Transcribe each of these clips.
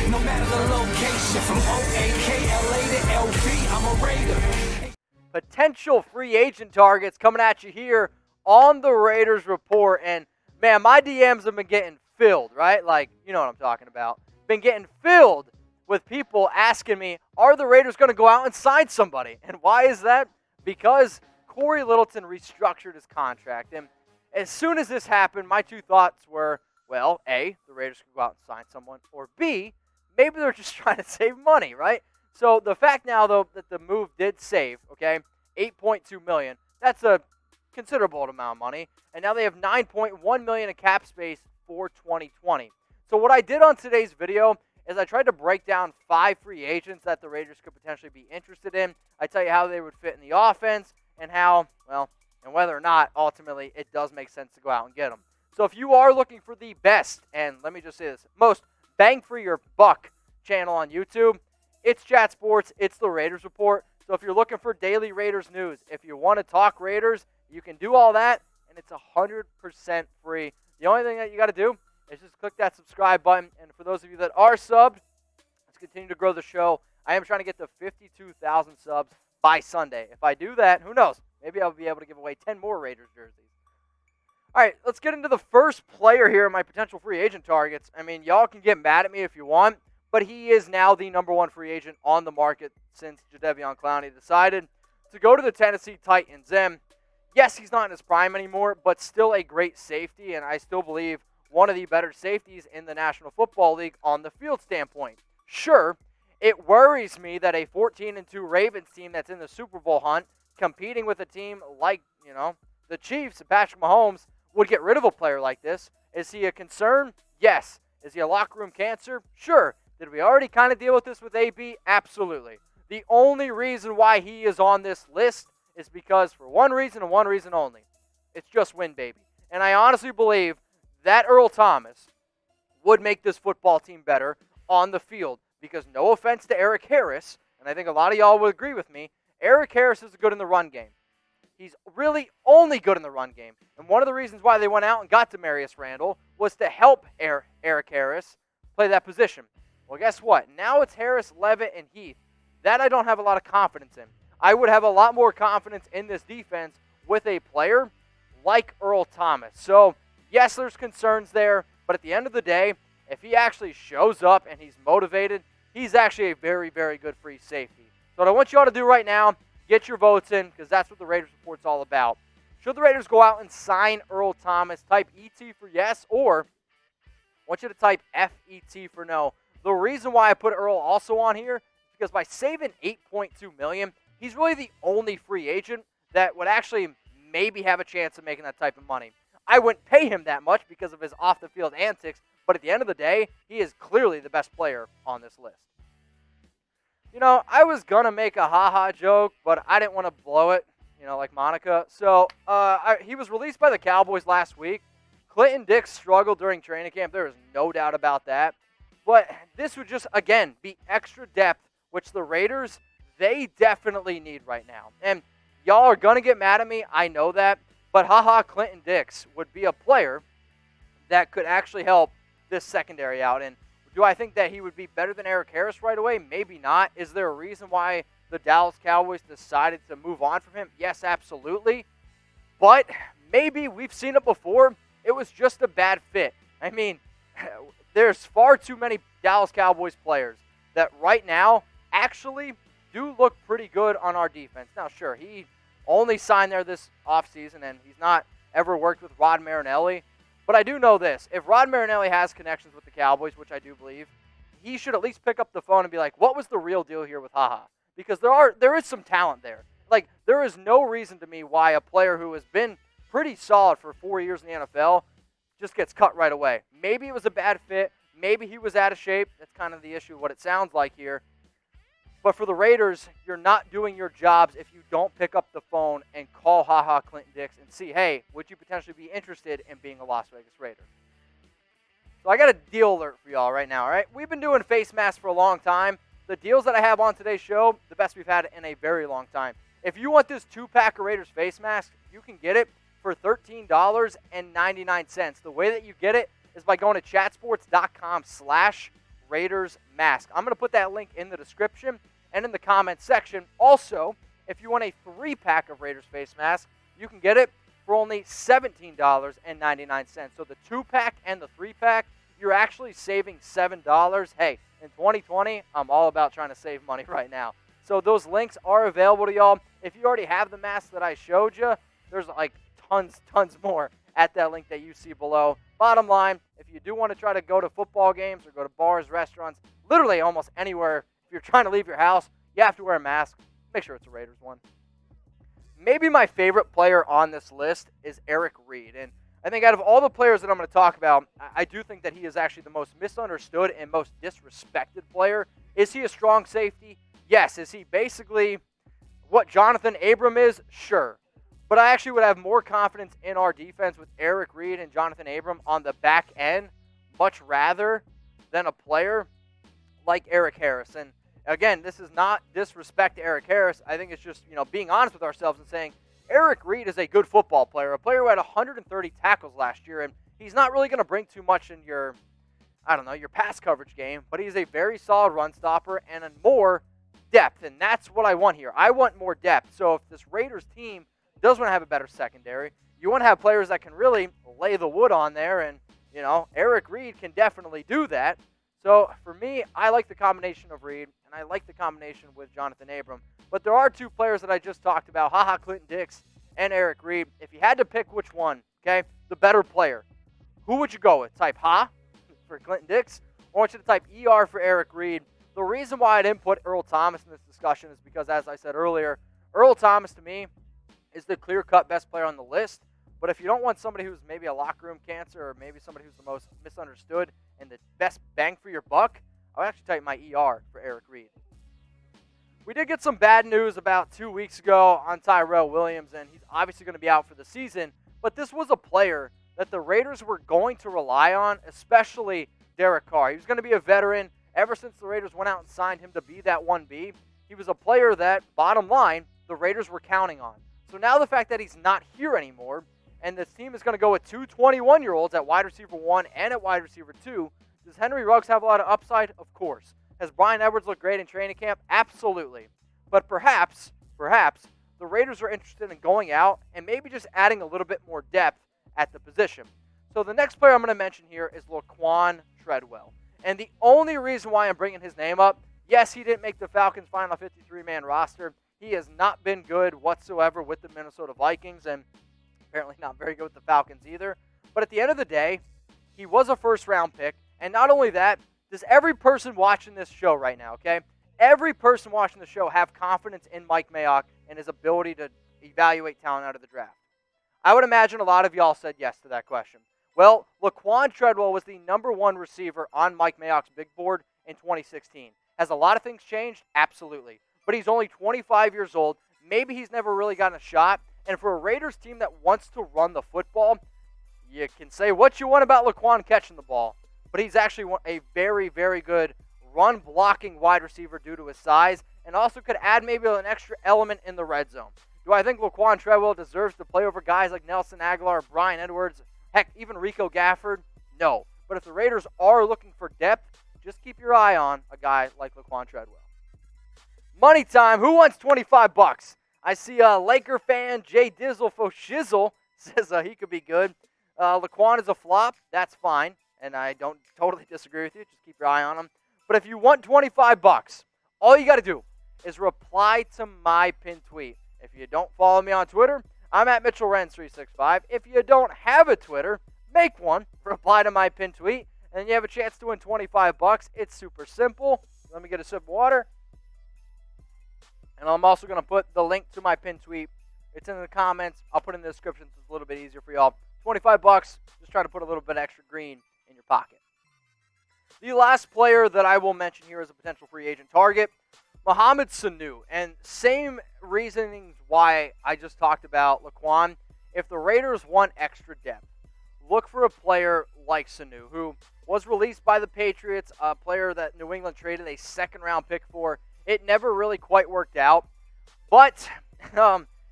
no matter the location. From O-A-K-L-A to L-B, I'm a Raider. Potential free agent targets coming at you here on the Raiders Report. And, man, my DMs have been getting filled, right? Like, you know what I'm talking about. Been getting filled with people asking me, are the Raiders going to go out and sign somebody? And why is that? Because Cory Littleton restructured his contract. And as soon as this happened, my two thoughts were, well, A, the Raiders could go out and sign someone, or B, maybe they're just trying to save money, right? So the fact now, though, that the move did save, okay, $8.2 million, that's a considerable amount of money. And now they have $9.1 million in cap space for 2020. So what I did on today's video is I tried to break down 5 free agents that the Raiders could potentially be interested in. I tell you how they would fit in the offense and how, well, and whether or not, ultimately, it does make sense to go out and get them. So if you are looking for the best, and let me just say this, most bang for your buck channel on YouTube, it's Chat Sports, it's the Raiders Report. So if you're looking for daily Raiders news, if you want to talk Raiders, you can do all that, and it's 100% free. The only thing that you got to do is just click that subscribe button. And for those of you that are subbed, let's continue to grow the show. I am trying to get to 52,000 subs by Sunday. If I do that, who knows? Maybe I'll be able to give away 10 more Raiders jerseys. All right, let's get into the first player here in my potential free agent targets. I mean, y'all can get mad at me if you want, but he is now the number 1 free agent on the market since Jadeveon Clowney decided to go to the Tennessee Titans. And yes, he's not in his prime anymore, but still a great safety, and I still believe one of the better safeties in the National Football League on the field standpoint. Sure, it worries me that a 14-2 Ravens team that's in the Super Bowl hunt, competing with a team like, the Chiefs and Patrick Mahomes, would get rid of a player like this. Is he a concern? Yes. Is he a locker room cancer? Sure. Did we already kind of deal with this with AB? Absolutely. The only reason why he is on this list is because for one reason and one reason only. It's just win, baby. And I honestly believe that Earl Thomas would make this football team better on the field because no offense to Eric Harris, and I think a lot of y'all would agree with me, Eric Harris is good in the run game. He's really only good in the run game. And one of the reasons why they went out and got Damarious Randall was to help Eric Harris play that position. Well, guess what? Now it's Harris, Levitt, and Heath. That I don't have a lot of confidence in. I would have a lot more confidence in this defense with a player like Earl Thomas. So, yes, there's concerns there, but at the end of the day, if he actually shows up and he's motivated, he's actually a very, very good free safety. So what I want you all to do right now, get your votes in, because that's what the Raiders Report's all about. Should the Raiders go out and sign Earl Thomas? Type ET for yes, or I want you to type FET for no. The reason why I put Earl also on here is because by saving $8.2 million, he's really the only free agent that would actually maybe have a chance of making that type of money. I wouldn't pay him that much because of his off-the-field antics, but at the end of the day, he is clearly the best player on this list. I was going to make a ha-ha joke, but I didn't want to blow it, like Monica. So he was released by the Cowboys last week. Clinton-Dix struggled during training camp. There is no doubt about that. But this would just, again, be extra depth, which the Raiders, they definitely need right now. And y'all are going to get mad at me. I know that. But Ha Clinton-Dix would be a player that could actually help this secondary out. And do I think that he would be better than Eric Harris right away? Maybe not. Is there a reason why the Dallas Cowboys decided to move on from him? Yes, absolutely. But maybe we've seen it before. It was just a bad fit. I mean, there's far too many Dallas Cowboys players that right now actually do look pretty good on our defense. Now, sure, he only signed there this offseason, and he's not ever worked with Rod Marinelli. But I do know this. If Rod Marinelli has connections with the Cowboys, which I do believe, he should at least pick up the phone and be like, what was the real deal here with Ha? Because there is some talent there. Like, there is no reason to me why a player who has been pretty solid for 4 years in the NFL just gets cut right away. Maybe it was a bad fit. Maybe he was out of shape. That's kind of the issue, what it sounds like here. But for the Raiders, you're not doing your jobs if you don't pick up the phone and call Ha Clinton-Dix and see, hey, would you potentially be interested in being a Las Vegas Raider? So I got a deal alert for y'all right now, all right? We've been doing face masks for a long time. The deals that I have on today's show, the best we've had in a very long time. If you want this 2-pack of Raiders face mask, you can get it for $13.99. The way that you get it is by going to chatsports.com/Raiders. Raiders mask. I'm going to put that link in the description and in the comments section. Also, if you want a 3-pack of Raiders face mask, you can get it for only $17.99. So the 2-pack and the 3-pack, you're actually saving $7. Hey, in 2020, I'm all about trying to save money right now. So those links are available to y'all. If you already have the mask that I showed you, there's like tons more at that link that you see below. Bottom line, if you do want to try to go to football games or go to bars, restaurants, literally almost anywhere, if you're trying to leave your house, you have to wear a mask. Make sure it's a Raiders one. Maybe my favorite player on this list is Eric Reid. And I think out of all the players that I'm going to talk about, I do think that he is actually the most misunderstood and most disrespected player. Is he a strong safety? Yes. Is he basically what Jonathan Abram is? Sure. But I actually would have more confidence in our defense with Eric Reid and Jonathan Abram on the back end, much rather than a player like Eric Harris. And again, this is not disrespect to Eric Harris. I think it's just, being honest with ourselves and saying Eric Reid is a good football player, a player who had 130 tackles last year, and he's not really going to bring too much in your pass coverage game, but he's a very solid run stopper and a more depth, and that's what I want here. I want more depth. So if this Raiders team does want to have a better secondary, you want to have players that can really lay the wood on there, and, Eric Reid can definitely do that. So for me, I like the combination of Reid, and I like the combination with Jonathan Abram. But there are 2 players that I just talked about, Ha Clinton-Dix and Eric Reid. If you had to pick which one, okay, the better player, who would you go with? Type Ha for Clinton-Dix, or I want you to type ER for Eric Reid. The reason why I didn't put Earl Thomas in this discussion is because, as I said earlier, Earl Thomas to me is the clear-cut best player on the list. But if you don't want somebody who's maybe a locker room cancer or maybe somebody who's the most misunderstood and the best bang for your buck, I would actually type my ER for Eric Reid. We did get some bad news about 2 weeks ago on Tyrell Williams, and he's obviously going to be out for the season. But this was a player that the Raiders were going to rely on, especially Derek Carr. He was going to be a veteran ever since the Raiders went out and signed him to be that 1B. He was a player that, bottom line, the Raiders were counting on. So now the fact that he's not here anymore, and this team is going to go with 2 21-year-olds at wide receiver 1 and at wide receiver 2, does Henry Ruggs have a lot of upside? Of course. Has Bryan Edwards looked great in training camp? Absolutely. But perhaps, the Raiders are interested in going out and maybe just adding a little bit more depth at the position. So the next player I'm going to mention here is Laquon Treadwell. And the only reason why I'm bringing his name up, yes, he didn't make the Falcons' final 53-man roster. He has not been good whatsoever with the Minnesota Vikings, and apparently not very good with the Falcons either. But at the end of the day, he was a first-round pick. And not only that, does every person watching this show right now, okay, every person watching the show have confidence in Mike Mayock and his ability to evaluate talent out of the draft? I would imagine a lot of y'all said yes to that question. Well, Laquan Treadwell was the number 1 receiver on Mike Mayock's big board in 2016. Has a lot of things changed? Absolutely. But he's only 25 years old. Maybe he's never really gotten a shot. And for a Raiders team that wants to run the football, you can say what you want about Laquan catching the ball, but he's actually a very, very good run-blocking wide receiver due to his size, and also could add maybe an extra element in the red zone. Do I think Laquan Treadwell deserves to play over guys like Nelson Aguilar, Bryan Edwards, heck, even Rico Gafford? No. But if the Raiders are looking for depth, just keep your eye on a guy like Laquan Treadwell. Money time. Who wants $25? I see a Laker fan, Jay Dizzle Fo Shizzle, says he could be good. Laquan is a flop. That's fine. And I don't totally disagree with you. Just keep your eye on him. But if you want $25, all you got to do is reply to my pinned tweet. If you don't follow me on Twitter, I'm at Mitchell Renz 365. If you don't have a Twitter, make one. Reply to my pinned tweet, and you have a chance to win $25. It's super simple. Let me get a sip of water. And I'm also going to put the link to my pinned tweet. It's in the comments. I'll put it in the description so it's a little bit easier for y'all. $25. Just try to put a little bit extra green in your pocket. The last player that I will mention here as a potential free agent target, Mohamed Sanu. And same reasonings why I just talked about Laquan. If the Raiders want extra depth, look for a player like Sanu, who was released by the Patriots, a player that New England traded a second-round pick for. It never really quite worked out. But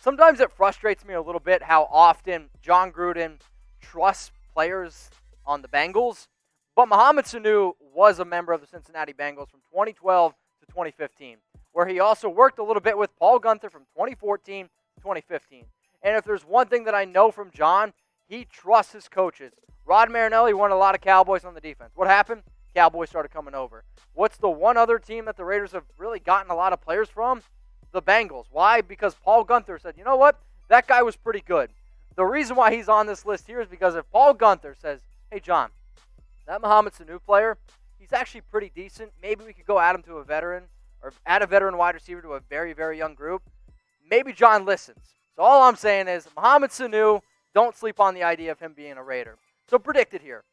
sometimes it frustrates me a little bit how often John Gruden trusts players on the Bengals, But Mohamed Sanu was a member of the Cincinnati Bengals from 2012 to 2015, where he also worked a little bit with Paul Guenther from 2014 to 2015. And if there's one thing that I know from John, he trusts his coaches. Rod Marinelli won a lot of Cowboys on the defense. What happened? Cowboys started coming over. What's the one other team that the Raiders have really gotten a lot of players from? The Bengals. Why? Because Paul Guenther said, you know what? That guy was pretty good. The reason why he's on this list here is because if Paul Guenther says, hey, John, that Mohamed Sanu player, he's actually pretty decent. Maybe we could go add him to a veteran or add a veteran wide receiver to a very, very young group. Maybe John listens. So all I'm saying is Mohamed Sanu, don't sleep on the idea of him being a Raider. So predict it here.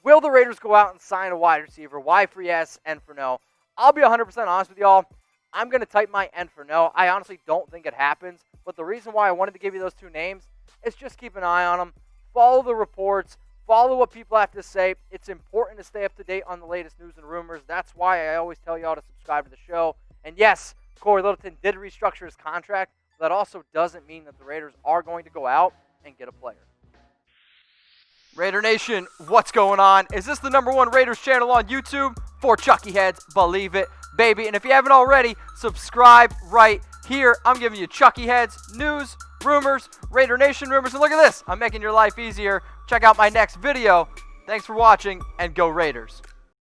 Will the Raiders go out and sign a wide receiver? Y for yes, N for no. I'll be 100% honest with y'all. I'm going to type my N for no. I honestly don't think it happens. But the reason why I wanted to give you those two names is just keep an eye on them. Follow the reports. Follow what people have to say. It's important to stay up to date on the latest news and rumors. That's why I always tell y'all to subscribe to the show. And yes, Cory Littleton did restructure his contract. But that also doesn't mean that the Raiders are going to go out and get a player. Raider Nation, what's going on? Is this the #1 Raiders channel on YouTube? For Chucky Heads, believe it, baby. And if you haven't already, subscribe right here. I'm giving you Chucky Heads, news, rumors, Raider Nation rumors. And look at this, I'm making your life easier. Check out my next video. Thanks for watching, and go Raiders.